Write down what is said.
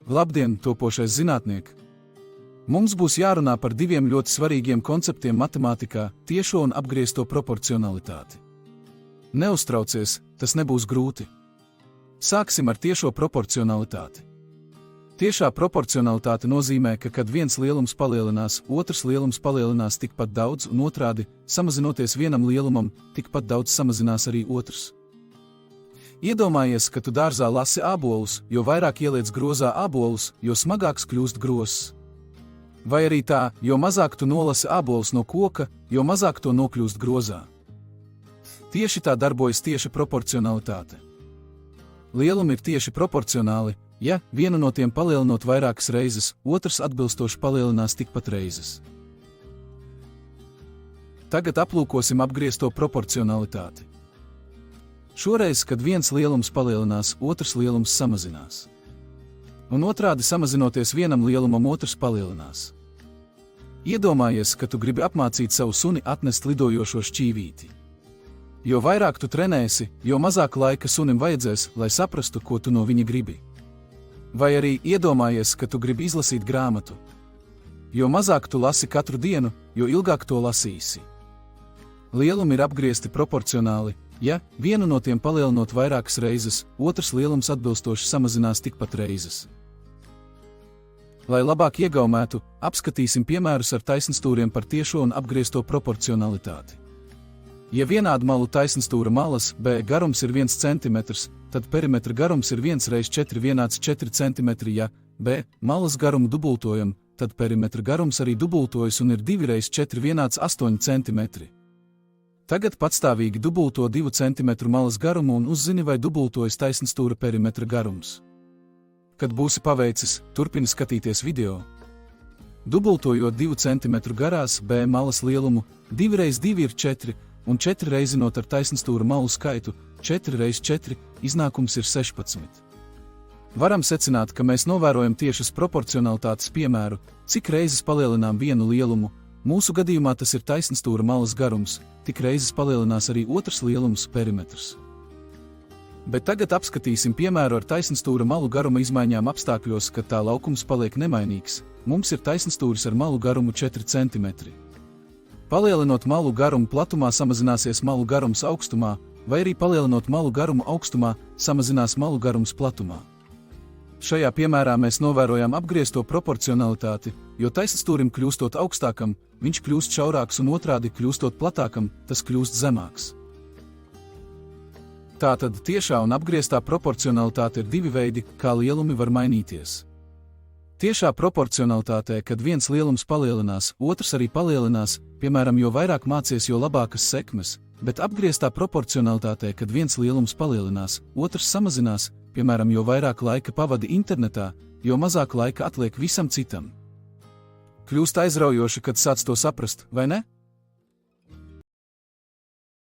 Labdien, topošais zinātniek! Mums būs jārunā par diviem ļoti svarīgiem konceptiem matemātikā – tiešo un apgriezto proporcionalitāti. Neuztraucies, tas nebūs grūti. Sāksim ar tiešo proporcionalitāti. Tiešā proporcionalitāte nozīmē, ka, kad viens lielums palielinās, otrs lielums palielinās tikpat daudz un otrādi, samazinoties vienam lielumam, tikpat daudz samazinās arī otrs. Iedomājies, ka tu dārzā lasi ābolus, jo vairāk ieliec grozā ābolus, jo smagāks kļūst grozs. Vai arī tā, jo mazāk tu nolasi ābolus no koka, jo mazāk to nokļūst grozā. Tieši tā darbojas tieša proporcionalitāte. Lielumi ir tieši proporcionāli, ja vienu no tiem palielinot vairākas reizes, otrs atbilstoši palielinās tikpat reizes. Tagad aplūkosim apgriezto proporcionalitāti. Šoreiz, kad viens lielums palielinās, otrs lielums samazinās. Un otrādi samazinoties vienam lielumam, otrs palielinās. Iedomājies, ka tu gribi apmācīt savu suni atnest lidojošo šķīvīti. Jo vairāk tu trenēsi, jo mazāk laika sunim vajadzēs, lai saprastu, ko tu no viņa gribi. Vai arī iedomājies, ka tu gribi izlasīt grāmatu. Jo mazāk tu lasi katru dienu, jo ilgāk to lasīsi. Lielumi ir apgriezti proporcionāli. Ja vienu no tiem palielinot vairākas reizes, otrs lielums atbilstoši samazinās tikpat reizes. Lai labāk iegaumētu, apskatīsim piemērus ar taisnstūriem par tiešo un apgriezto proporcionalitāti. Ja vienādu malu taisnstūra malas B garums ir 1 cm, tad perimetra garums ir 1 × 4 vienāds 4 cm. Ja B malas garumu dubultojam, tad perimetra garums arī dubultojas un ir 2 × 4 vienāds 8 cm. Tagad patstāvīgi dubulto 2 cm malas garumu un uzzini, vai dubultojas taisnstūra perimetra garums. Kad būsi paveicis, turpini skatīties video. Dubultojot 2 cm garās B malas lielumu, 2 × 2 ir 4, un 4 reizinot ar taisnstūra malu skaitu, 4 × 4, iznākums ir 16. Varam secināt, ka mēs novērojam tiešas proporcionalitātes piemēru, cik reizes palielinām vienu lielumu. Mūsu gadījumā tas ir taisnstūra malas garums, tik reizes palielinās arī otrs lielums perimetrs. Bet tagad apskatīsim piemēru ar taisnstūra malu garuma izmaiņām apstākļos, kad tā laukums paliek nemainīgs. Mums ir taisnstūris ar malu garumu 4 cm. Palielinot malu garumu platumā, samazināsies malu garums augstumā, vai arī palielinot malu garumu augstumā, samazinās malu garums platumā. Šajā piemērā mēs novērojam apgriezto proporcionalitāti, jo taisnstūrim kļūstot augstākam, viņš kļūst šaurāks un otrādi kļūstot platākam, tas kļūst zemāks. Tātad tiešā un apgrieztā proporcionalitāte ir divi veidi, kā lielumi var mainīties. Tiešā proporcionalitātē, kad viens lielums palielinās, otrs arī palielinās, piemēram, jo vairāk mācies, jo labākas sekmes, bet apgrieztā proporcionalitātē, kad viens lielums palielinās, otrs samazinās, piemēram, jo vairāk laika pavadi internetā, jo mazāk laika atliek visam citam. Kļūst aizraujoši, kad sāc to saprast, vai ne?